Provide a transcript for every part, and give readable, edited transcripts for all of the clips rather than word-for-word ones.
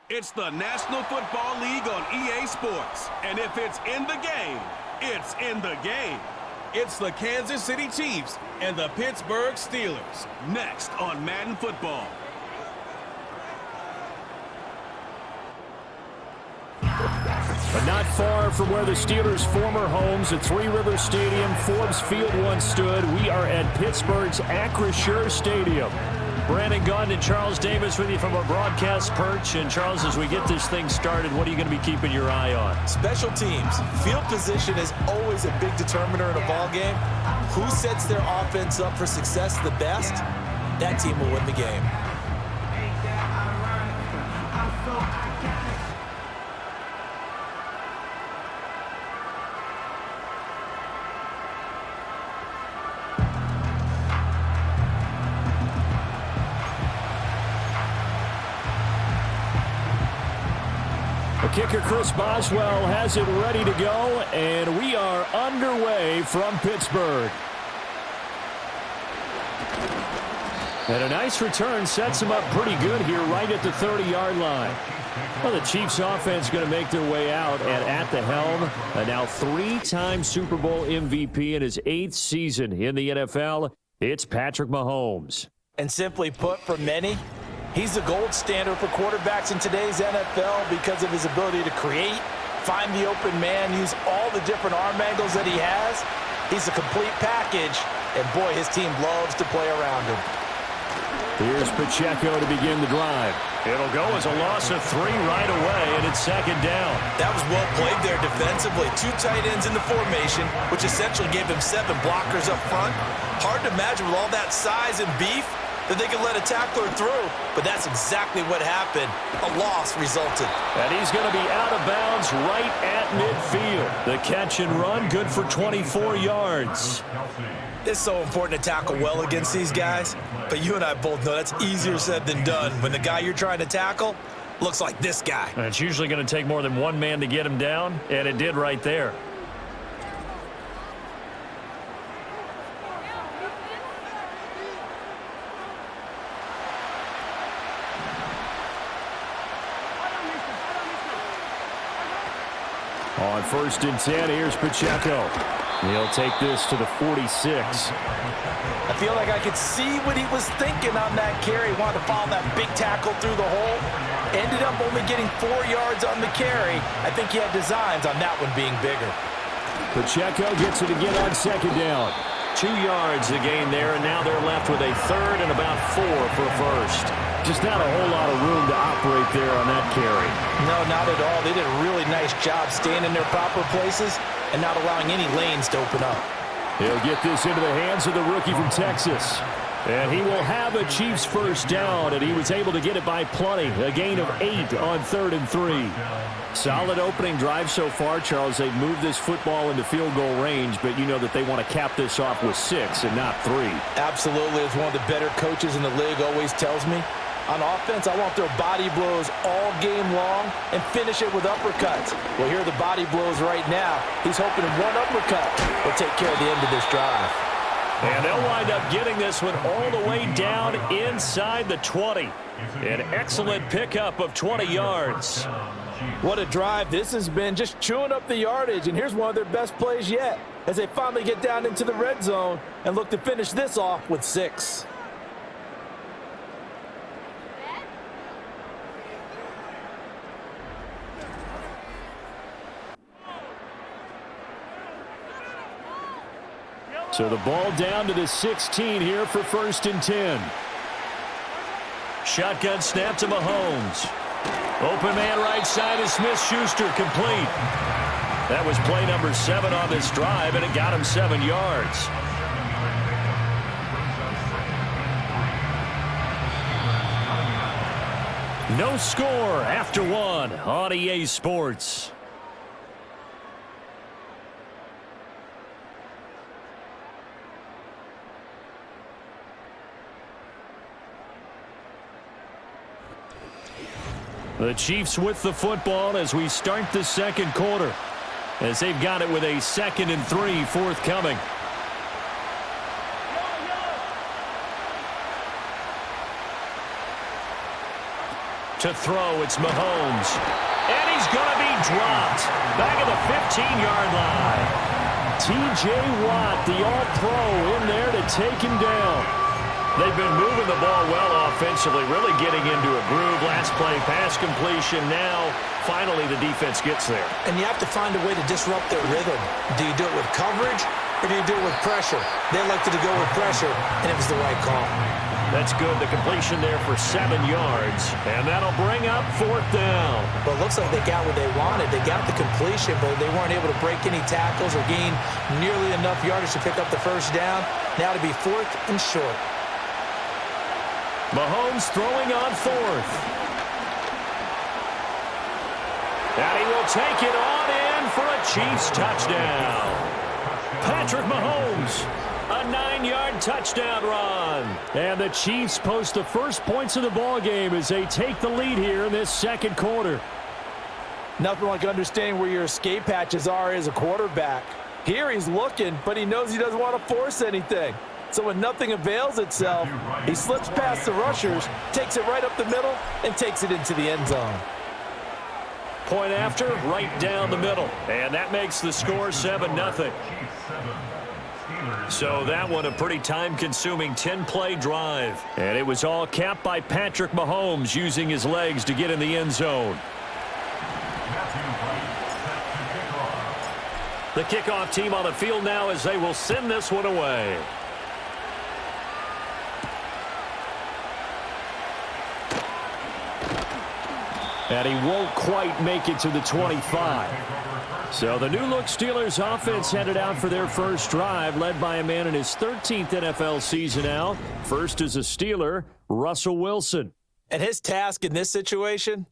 It's the National Football League on EA Sports. And if it's in the game, it's in the game. It's the Kansas City Chiefs and the Pittsburgh Steelers. Next on Madden Football. But not far from where the Steelers' former homes at Three Rivers Stadium, Forbes Field once stood, we are at Pittsburgh's Acrisure Stadium. Brandon Gaudin and Charles Davis with you from our broadcast perch. And Charles, as we get this thing started, what are you going to be keeping your eye on? Special teams. Field position is always a big determiner in a ball game. Who sets their offense up for success the best, that team will win the game. Kicker Chris Boswell has it ready to go, and we are underway from Pittsburgh. And a nice return sets them up pretty good here right at the 30-yard line. Well, the Chiefs offense going to make their way out, and at the helm, a now three-time Super Bowl MVP in his 8th season in the NFL, it's Patrick Mahomes. And simply put, for many, he's the gold standard for quarterbacks in today's NFL because of his ability to create, find the open man, use all the different arm angles that he has. He's a complete package, and boy, his team loves to play around him. Here's Pacheco to begin the drive. It'll go as a loss of 3 right away, and it's second down. That was well played there defensively. 2 tight ends in the formation, which essentially gave him 7 blockers up front. Hard to imagine with all that size and beef that they could let a tackler through, but that's exactly what happened. A loss resulted. And he's going to be out of bounds right at midfield. The catch and run, good for 24 yards. It's so important to tackle well against these guys, but you and I both know that's easier said than done when the guy you're trying to tackle looks like this guy. And it's usually going to take more than one man to get him down, and it did right there. On 1st and 10, here's Pacheco. He'll take this to the 46. I feel like I could see what he was thinking on that carry. Wanted to follow that big tackle through the hole. Ended up only getting 4 yards on the carry. I think he had designs on that one being bigger. Pacheco gets it again on second down. 2 yards the gain there, and now they're left with a 3rd and about 4 for a first. Just not a whole lot of room to operate there on that carry. No, not at all. They did a really nice job staying in their proper places and not allowing any lanes to open up. He'll get this into the hands of the rookie from Texas. And he will have a Chiefs first down, and he was able to get it by plenty. A gain of 8 on 3rd and 3. Solid opening drive so far, Charles. They've moved this football into field goal range, but you know that they want to cap this off with 6 and not 3. Absolutely. As one of the better coaches in the league always tells me, on offense, I want their body blows all game long and finish it with uppercuts. Well, here are the body blows right now. He's hoping one uppercut will take care of the end of this drive. And they'll wind up getting this one all the way down inside the 20. An excellent pickup of 20 yards. What a drive this has been, just chewing up the yardage. And here's one of their best plays yet as they finally get down into the red zone and look to finish this off with 6. So the ball down to the 16 here for 1st and 10. Shotgun snap to Mahomes. Open man right side is Smith-Schuster, complete. That was play number 7 on this drive, and it got him 7 yards. No score after 1 on EA Sports. The Chiefs with the football as we start the second quarter, as they've got it with a 2nd and 3 forthcoming. To throw, it's Mahomes. And he's going to be dropped. Back at the 15-yard line. T.J. Watt, the all-pro, in there to take him down. They've been moving the ball well offensively, really getting into a groove. Last play, pass completion. Now, finally, the defense gets there. And you have to find a way to disrupt their rhythm. Do you do it with coverage, or do you do it with pressure? They elected to go with pressure, and it was the right call. That's good. The completion there for 7 yards, and that'll bring up 4th down. Well, it looks like they got what they wanted. They got the completion, but they weren't able to break any tackles or gain nearly enough yardage to pick up the first down. Now to be 4th and short. Mahomes throwing on 4th. And he will take it on in for a Chiefs touchdown. Patrick Mahomes, a 9-yard touchdown run. And the Chiefs post the first points of the ball game as they take the lead here in this second quarter. Nothing like understanding where your escape hatches are as a quarterback. Here he's looking, but he knows he doesn't want to force anything. So when nothing avails itself, he slips past the rushers, takes it right up the middle, and takes it into the end zone. Point after, right down the middle. And that makes the score 7-0. So that one a pretty time-consuming 10-play drive. And it was all capped by Patrick Mahomes using his legs to get in the end zone. The kickoff team on the field now as they will send this one away. And he won't quite make it to the 25. So the new-look Steelers offense headed out for their first drive, led by a man in his 13th NFL season now. First as a Steeler, Russell Wilson. And his task in this situation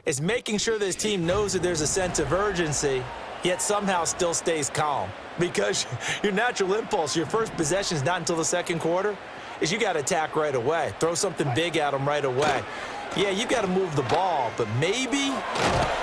is making sure that his team knows that there's a sense of urgency, yet somehow still stays calm. Because your natural impulse, your first possession is not until the second quarter, is you got to attack right away. Throw something big at them right away. Yeah, you got to move the ball, but maybe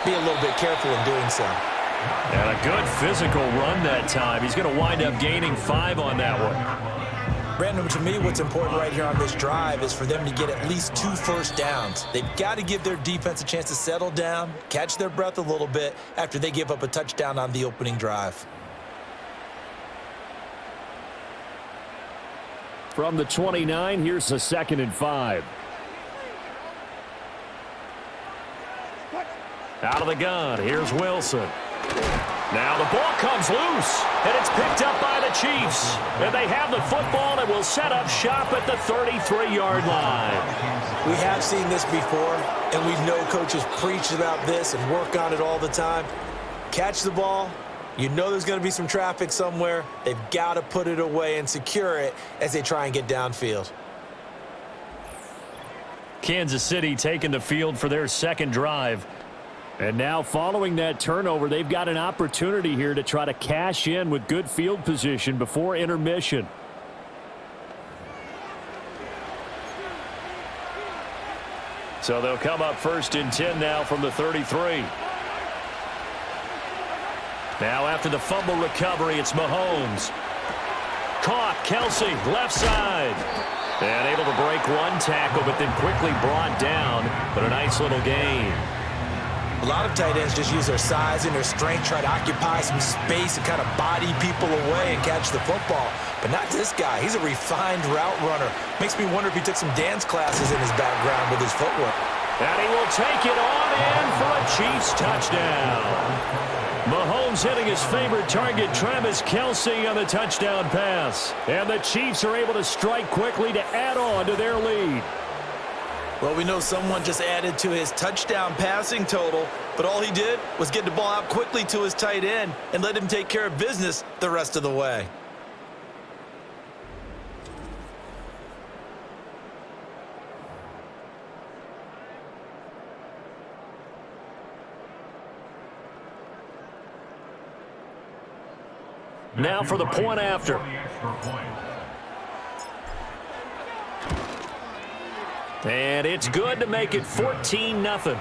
be a little bit careful in doing so. And a good physical run that time. He's going to wind up gaining 5 on that one. Brandon, to me, what's important right here on this drive is for them to get at least 2 first downs. They've got to give their defense a chance to settle down, catch their breath a little bit after they give up a touchdown on the opening drive. From the 29, here's the 2nd and 5. Out of the gun, here's Wilson. Now the ball comes loose, and it's picked up by the Chiefs. And they have the football and will set up shop at the 33-yard line. We have seen this before, and we know coaches preach about this and work on it all the time. Catch the ball. You know there's going to be some traffic somewhere. They've got to put it away and secure it as they try and get downfield. Kansas City taking the field for their second drive. And now following that turnover, they've got an opportunity here to try to cash in with good field position before intermission. So they'll come up 1st and 10 now from the 33. Now after the fumble recovery, it's Mahomes. Caught, Kelsey, left side. And able to break one tackle, but then quickly brought down. But a nice little gain. A lot of tight ends just use their size and their strength, try to occupy some space and kind of body people away and catch the football. But not this guy. He's a refined route runner. Makes me wonder if he took some dance classes in his background with his footwork. And he will take it on in for a Chiefs touchdown. Mahomes hitting his favorite target, Travis Kelsey, on the touchdown pass. And the Chiefs are able to strike quickly to add on to their lead. Well, we know someone just added to his touchdown passing total, but all he did was get the ball out quickly to his tight end and let him take care of business the rest of the way. Now for the point after. And it's good to make it 14-0.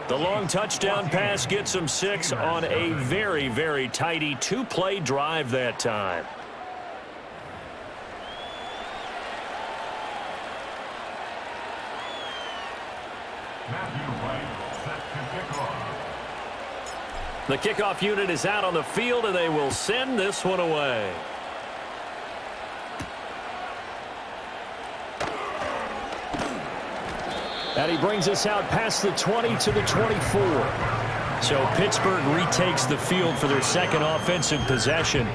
The long touchdown pass gets them 6 on a very, very tidy 2-play drive that time. The kickoff unit is out on the field, and they will send this one away. And he brings us out past the 20 to the 24. So Pittsburgh retakes the field for their second offensive possession.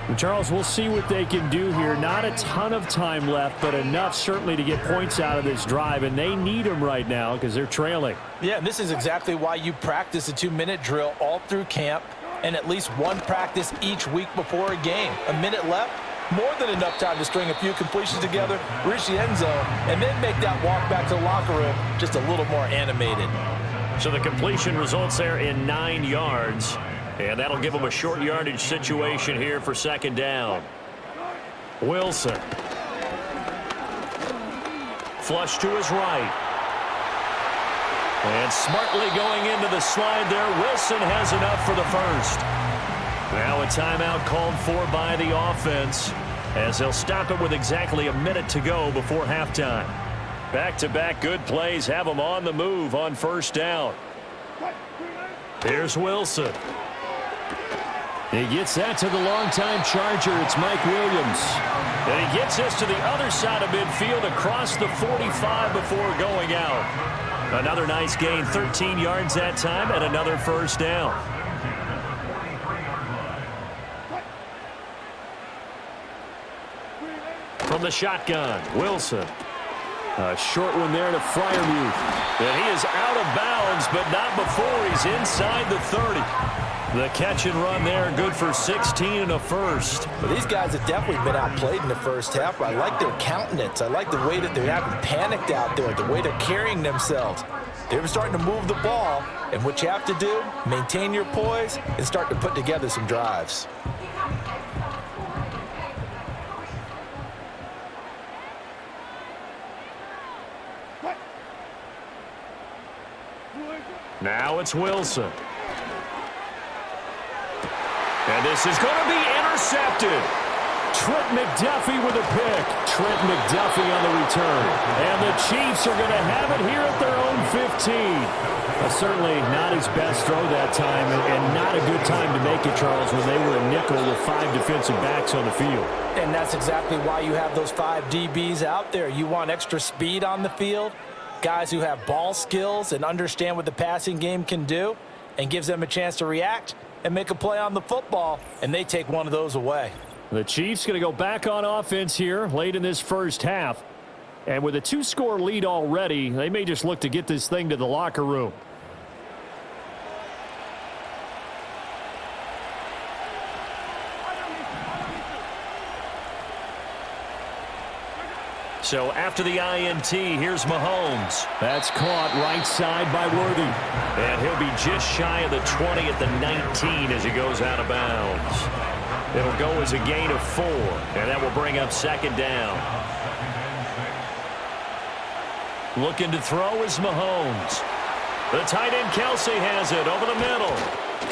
And Charles, we'll see what they can do here. Not a ton of time left, but enough certainly to get points out of this drive, and they need them right now because they're trailing. Yeah, and this is exactly why you practice a 2-minute drill all through camp and at least one practice each week before a game. A minute left, more than enough time to string a few completions together, reach the end zone, and then make that walk back to the locker room just a little more animated. So the completion results there in 9 yards. And that'll give them a short yardage situation here for second down. Wilson. Flush to his right. And smartly going into the slide there. Wilson has enough for the first. Now a timeout called for by the offense, as they'll stop it with exactly a minute to go before halftime. Back-to-back good plays have them on the move on first down. Here's Wilson. He gets that to the longtime Charger. It's Mike Williams. And he gets this to the other side of midfield across the 45 before going out. Another nice gain, 13 yards that time, and another first down. From the shotgun, Wilson. A short one there to Freiermuth. And he is out of bounds, but not before he's inside the 30. The catch and run there, good for 16 and a first. Well, these guys have definitely been outplayed in the first half. I like their countenance. I like the way that they haven't panicked out there, the way they're carrying themselves. They're starting to move the ball, and what you have to do, maintain your poise and start to put together some drives. Now it's Wilson. And this is going to be intercepted. Trent McDuffie with a pick. Trent McDuffie on the return. And the Chiefs are going to have it here at their own 15. Certainly not his best throw that time, and not a good time to make it, Charles, when they were a nickel with 5 defensive backs on the field. And that's exactly why you have those 5 DBs out there. You want extra speed on the field, guys who have ball skills and understand what the passing game can do, and gives them a chance to react and make a play on the football, and they take one of those away. The Chiefs going to go back on offense here late in this first half. And with a 2-score lead already, they may just look to get this thing to the locker room. So after the INT, here's Mahomes. That's caught right side by Worthy. And he'll be just shy of the 20 at the 19 as he goes out of bounds. It'll go as a gain of 4, and that will bring up second down. Looking to throw is Mahomes. The tight end Kelsey has it over the middle.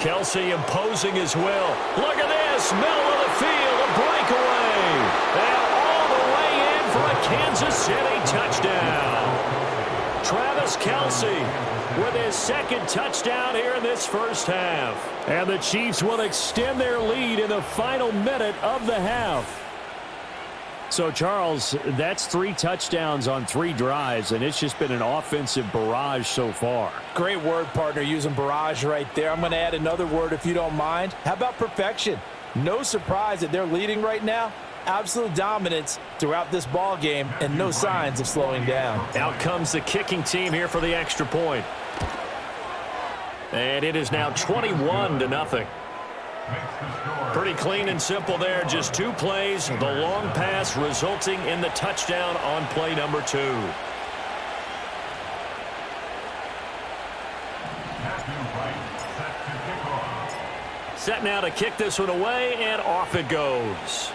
Kelsey imposing his will. Look at this, middle of the field, a breakaway. And all the way in for a Kansas City touchdown. Travis Kelsey with his second touchdown here in this first half. And the Chiefs will extend their lead in the final minute of the half. So, Charles, that's 3 touchdowns on 3 drives, and it's just been an offensive barrage so far. Great word, partner, using barrage right there. I'm going to add another word if you don't mind. How about perfection? No surprise that they're leading right now. Absolute dominance throughout this ball game, and no signs of slowing down. Out comes the kicking team here for the extra point. And it is now 21-0. Pretty clean and simple there. Just 2 plays. The long pass resulting in the touchdown on play number 2. Set now to kick this one away, and off it goes.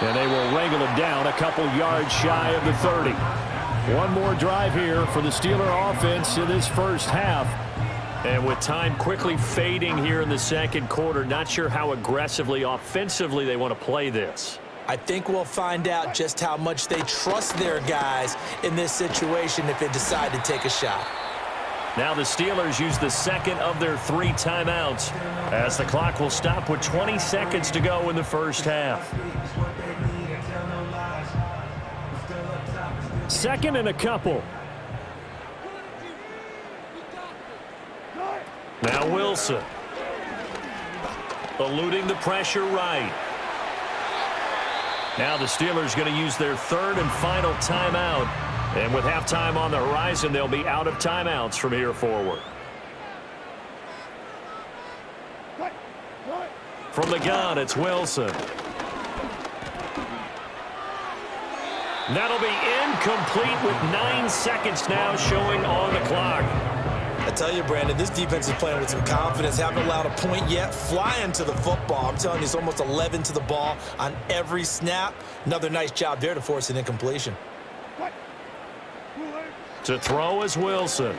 And they will wrangle him down a couple yards shy of the 30. One more drive here for the Steeler offense in this first half. And with time quickly fading here in the second quarter, not sure how aggressively, offensively they want to play this. I think we'll find out just how much they trust their guys in this situation if they decide to take a shot. Now the Steelers use the second of their 3 timeouts as the clock will stop with 20 seconds to go in the first half. Second and a couple. Now Wilson. Eluding the pressure right. Now the Steelers going to use their 3rd and final timeout. And with halftime on the horizon, they'll be out of timeouts from here forward. From the gun, it's Wilson. That'll be incomplete with 9 seconds now showing on the clock. I tell you, Brandon, this defense is playing with some confidence. Haven't allowed a point yet. Flying to the football. I'm telling you, it's almost 11 to the ball on every snap. Another nice job there to force an incompletion. To throw is Wilson.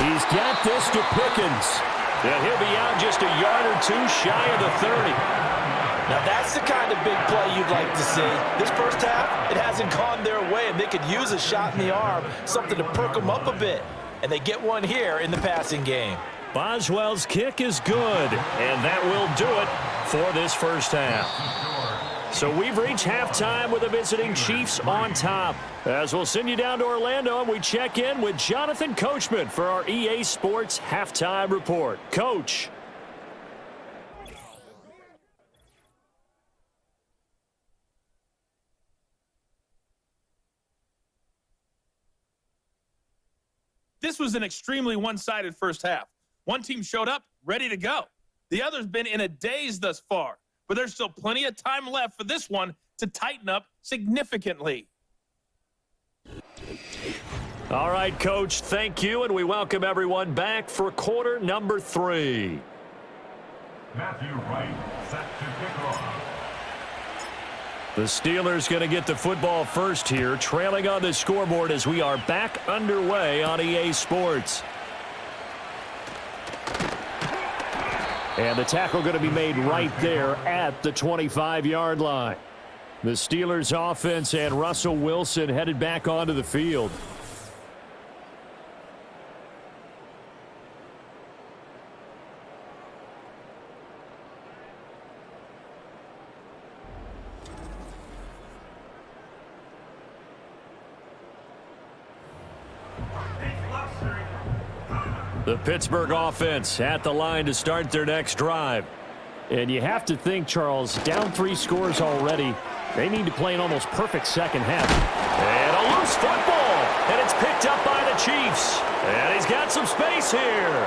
He's got this to Pickens. And he'll be out just a yard or 2 shy of the 30. Now that's the kind of big play you'd like to see. This first half, it hasn't gone their way, and they could use a shot in the arm, something to perk them up a bit. And they get one here in the passing game. Boswell's kick is good, and that will do it for this first half. So we've reached halftime with the visiting Chiefs on top. As we'll send you down to Orlando, and we check in with Jonathan Coachman for our EA Sports Halftime Report. Coach. This was an extremely one-sided first half. One team showed up, ready to go. The other's been in a daze thus far, but there's still plenty of time left for this one to tighten up significantly. All right, Coach, thank you, and we welcome everyone back for quarter number 3. Matthew Wright set to kick off. The Steelers going to get the football first here, trailing on the scoreboard as we are back underway on EA Sports. And the tackle going to be made right there at the 25-yard line. The Steelers offense and Russell Wilson headed back onto the field. The Pittsburgh offense at the line to start their next drive. And you have to think, Charles, down 3 scores already. They need to play an almost perfect second half. And a loose football. And it's picked up by the Chiefs. And he's got some space here.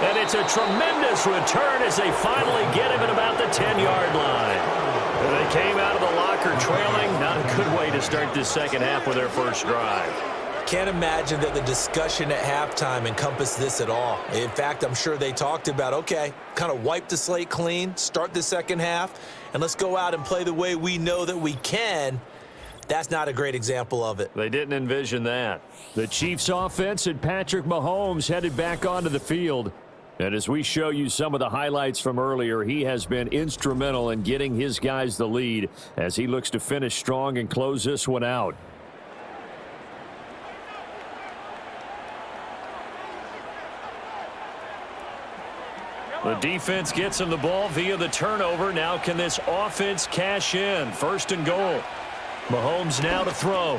And it's a tremendous return as they finally get him at about the 10-yard line. And they came out of the locker trailing. Not a good way to start this second half with their first drive. Can't imagine that the discussion at halftime encompassed this at all. In fact, I'm sure they talked about, okay, kind of wipe the slate clean, start the second half, and let's go out and play the way we know that we can. That's not a great example of it. They didn't envision that. The Chiefs offense and Patrick Mahomes headed back onto the field. And as we show you some of the highlights from earlier, he has been instrumental in getting his guys the lead as he looks to finish strong and close this one out. The defense gets him the ball via the turnover. Now can this offense cash in? First and goal. Mahomes now to throw.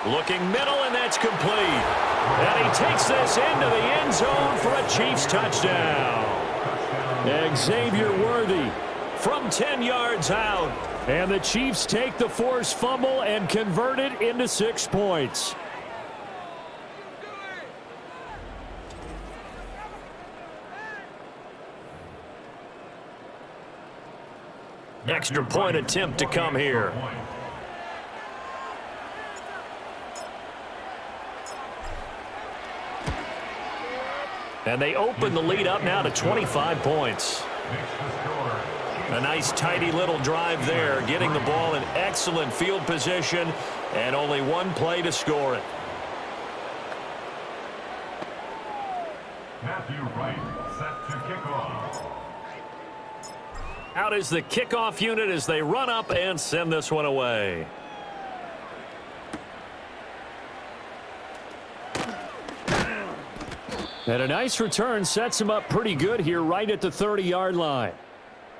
Looking middle, and that's complete. And he takes this into the end zone for a Chiefs touchdown. Xavier Worthy from 10 yards out. And the Chiefs take the forced fumble and convert it into 6 points. Extra point attempt to come here. And they open the lead up now to 25 points. A nice tidy little drive there, getting the ball in excellent field position, and only one play to score it. Matthew Wright set to kick off. Out is the kickoff unit as they run up and send this one away. And a nice return sets him up pretty good here right at the 30-yard line.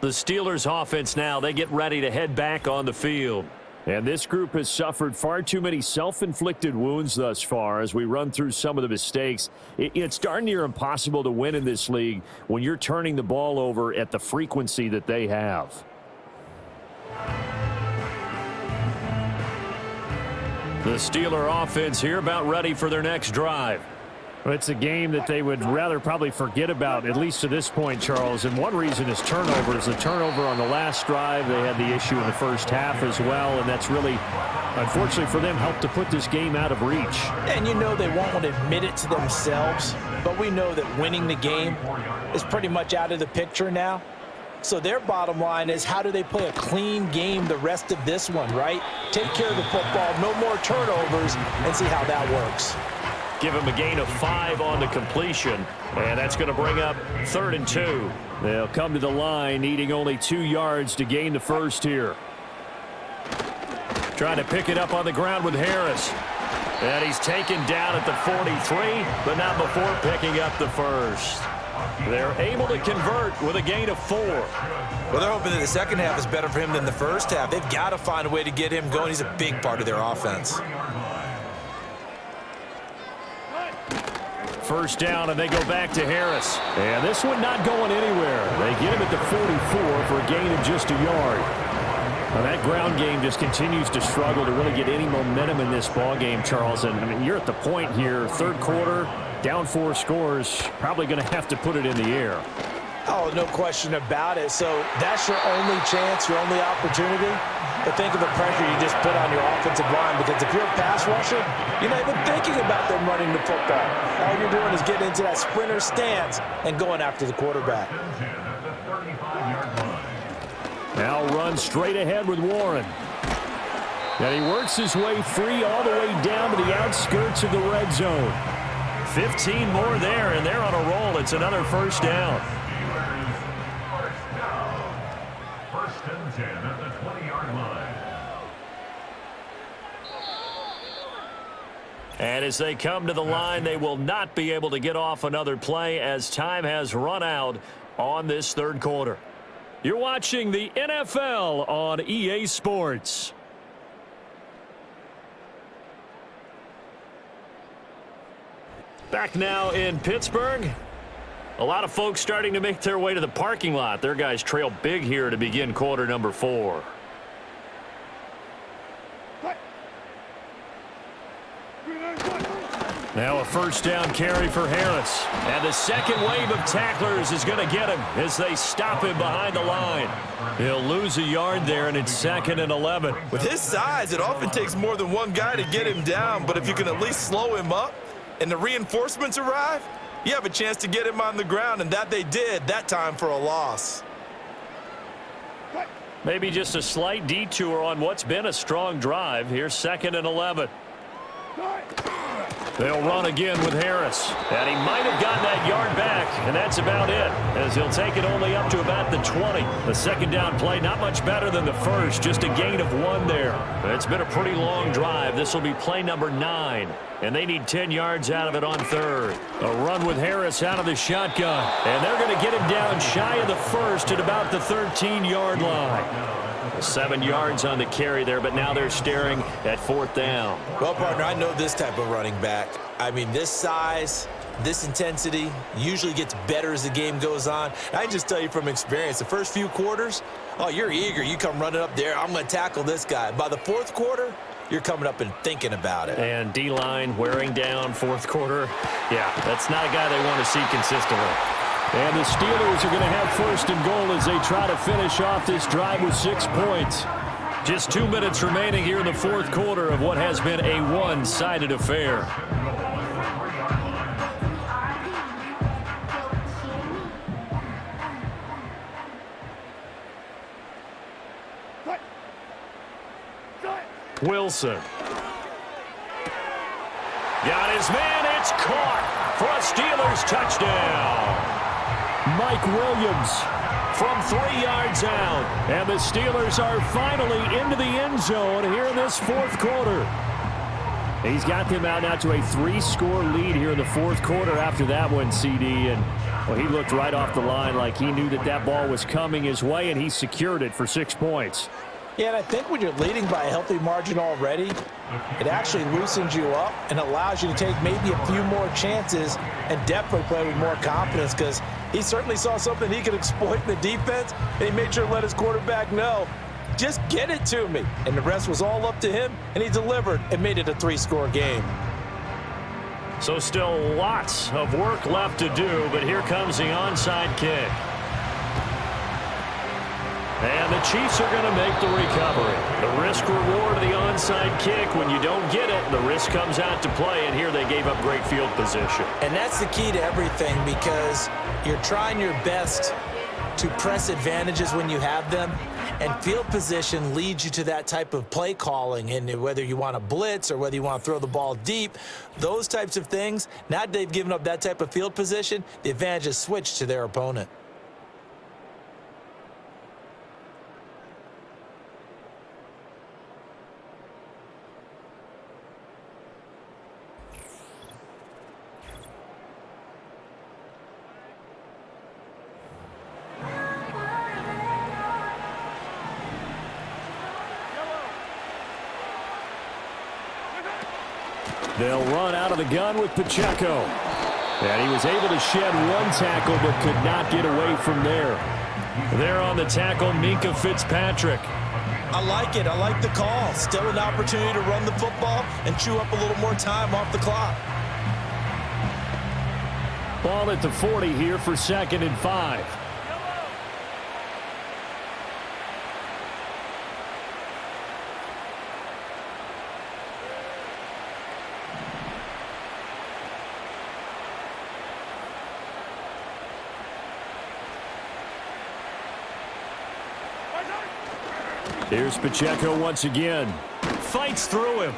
The Steelers offense now, they get ready to head back on the field. And this group has suffered far too many self-inflicted wounds thus far as we run through some of the mistakes. It's darn near impossible to win in this league when you're turning the ball over at the frequency that they have. The Steeler offense here about ready for their next drive. It's a game that they would rather probably forget about, at least to this point, Charles. And one reason is turnovers. The turnover on the last drive, they had the issue in the first half as well. And that's really, unfortunately for them, helped to put this game out of reach. And you know they won't want to admit it to themselves. But we know that winning the game is pretty much out of the picture now. So their bottom line is, how do they play a clean game the rest of this one, right? Take care of the football, no more turnovers, and see how that works. Give him a gain of 5 on the completion, and that's going to bring up 3rd and 2. They'll come to the line, needing only 2 yards to gain the first here. Trying to pick it up on the ground with Harris. And he's taken down at the 43, but not before picking up the first. They're able to convert with a gain of 4. Well, they're hoping that the second half is better for him than the first half. They've got to find a way to get him going. He's a big part of their offense. First down, and they go back to Harris. And this one not going anywhere. They get him at the 44 for a gain of just a yard. Now that ground game just continues to struggle to really get any momentum in this ball game, Charles. And I mean, you're at the point here, third quarter, down 4 scores, probably going to have to put it in the air. Oh, no question about it. So that's your only chance, your only opportunity. But think of the pressure you just put on your offensive line, because if you're a pass rusher, you're not even thinking about them running the football. All you're doing is getting into that sprinter stance and going after the quarterback. Now run straight ahead with Warren. And he works his way free all the way down to the outskirts of the red zone. 15 more there, and they're on a roll. It's another first down. First and 10 at the 20-yard line. And as they come to the line, they will not be able to get off another play as time has run out on this third quarter. You're watching the NFL on EA Sports. Back now in Pittsburgh. A lot of folks starting to make their way to the parking lot. Their guys trail big here to begin quarter number 4. Now a first down carry for Harris. And the second wave of tacklers is going to get him as they stop him behind the line. He'll lose a yard there, and it's 2nd and 11. With his size, it often takes more than one guy to get him down. But if you can at least slow him up and the reinforcements arrive, you have a chance to get him on the ground, and that they did that time for a loss. Maybe just a slight detour on what's been a strong drive. Here's 2nd and 11. They'll run again with Harris. And he might have gotten that yard back, and that's about it, as he'll take it only up to about the 20. The second down play, not much better than the first, just a gain of 1 there. It's been a pretty long drive. This will be play number 9, and they need 10 yards out of it on third. A run with Harris out of the shotgun. And they're going to get him down shy of the first at about the 13-yard line. 7 yards on the carry there, but now they're staring at 4th down. Well, partner, I know this type of running back. I mean, this size, this intensity usually gets better as the game goes on. I can just tell you from experience, the first few quarters, oh, you're eager. You come running up there, I'm going to tackle this guy. By the 4th quarter, you're coming up and thinking about it. And D-line wearing down 4th quarter. Yeah, that's not a guy they want to see consistently. And the Steelers are going to have 1st and goal as they try to finish off this drive with 6 points. Just 2 minutes remaining here in the 4th quarter of what has been a one-sided affair. Wilson. Got his man. It's caught for a Steelers touchdown. Mike Williams from 3 yards out. And the Steelers are finally into the end zone here in this fourth quarter. He's got them out now to a 3-score lead here in the fourth quarter after that one, CD. And well, he looked right off the line like he knew that that ball was coming his way, and he secured it for 6 points. Yeah, and I think when you're leading by a healthy margin already, it actually loosens you up and allows you to take maybe a few more chances and definitely play with more confidence, because he certainly saw something he could exploit in the defense, and he made sure to let his quarterback know, just get it to me. And the rest was all up to him, and he delivered and made it a 3-score game. So still lots of work left to do, but here comes the onside kick. And the Chiefs are going to make the recovery. The risk-reward of the onside kick, when you don't get it, the risk comes out to play, and here they gave up great field position. And that's the key to everything, because you're trying your best to press advantages when you have them, and field position leads you to that type of play calling, and whether you want to blitz or whether you want to throw the ball deep, those types of things, now that they've given up that type of field position, the advantage is switched to their opponent. They'll run out of the gun with Pacheco. And he was able to shed 1 tackle but could not get away from there. There on the tackle, Minkah Fitzpatrick. I like it. I like the call. Still an opportunity to run the football and chew up a little more time off the clock. Ball at the 40 here for 2nd and 5. Here's Pacheco once again. Fights through him.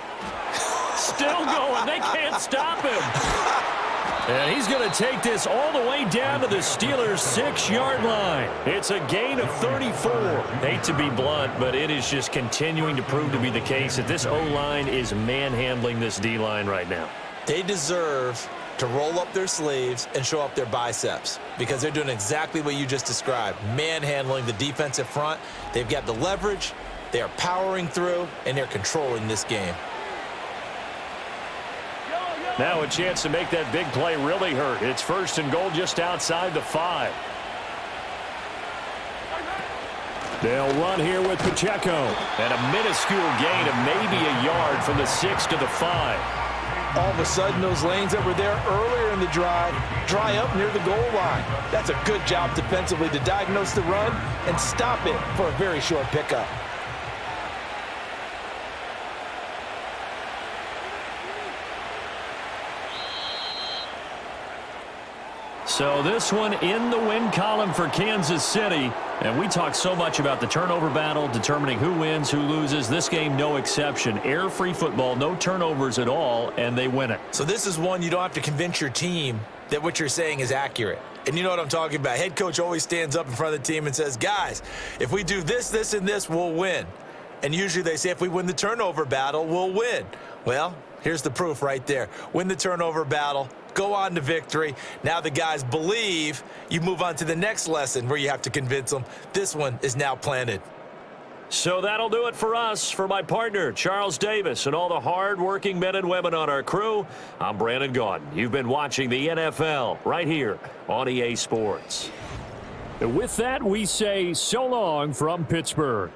Still going. They can't stop him. And he's going to take this all the way down to the Steelers' 6-yard line. It's a gain of 34. Hate to be blunt, but it is just continuing to prove to be the case that this O-line is manhandling this D-line right now. They deserve to roll up their sleeves and show up their biceps, because they're doing exactly what you just described, manhandling the defensive front. They've got the leverage, they're powering through, and they're controlling this game. Now a chance to make that big play really hurt. It's 1st and goal just outside the 5. They'll run here with Pacheco. And a minuscule gain of maybe a yard from the 6 to the 5. All of a sudden, those lanes that were there earlier in the drive dry up near the goal line. That's a good job defensively to diagnose the run and stop it for a very short pickup. So this one in the win column for Kansas City. And we talk so much about the turnover battle, determining who wins, who loses. This game, no exception. Air-free football, no turnovers at all, and they win it. So this is one you don't have to convince your team that what you're saying is accurate. And you know what I'm talking about. Head coach always stands up in front of the team and says, guys, if we do this, this, and this, we'll win. And usually they say if we win the turnover battle, we'll win. Well, here's the proof right there. Win the turnover battle. Go on to victory. Now the guys believe. You move on to the next lesson where you have to convince them. This one is now planted. So that'll do it for us. For my partner, Charles Davis, and all the hard-working men and women on our crew, I'm Brandon Gaudin. You've been watching the NFL right here on EA Sports. With that, we say so long from Pittsburgh.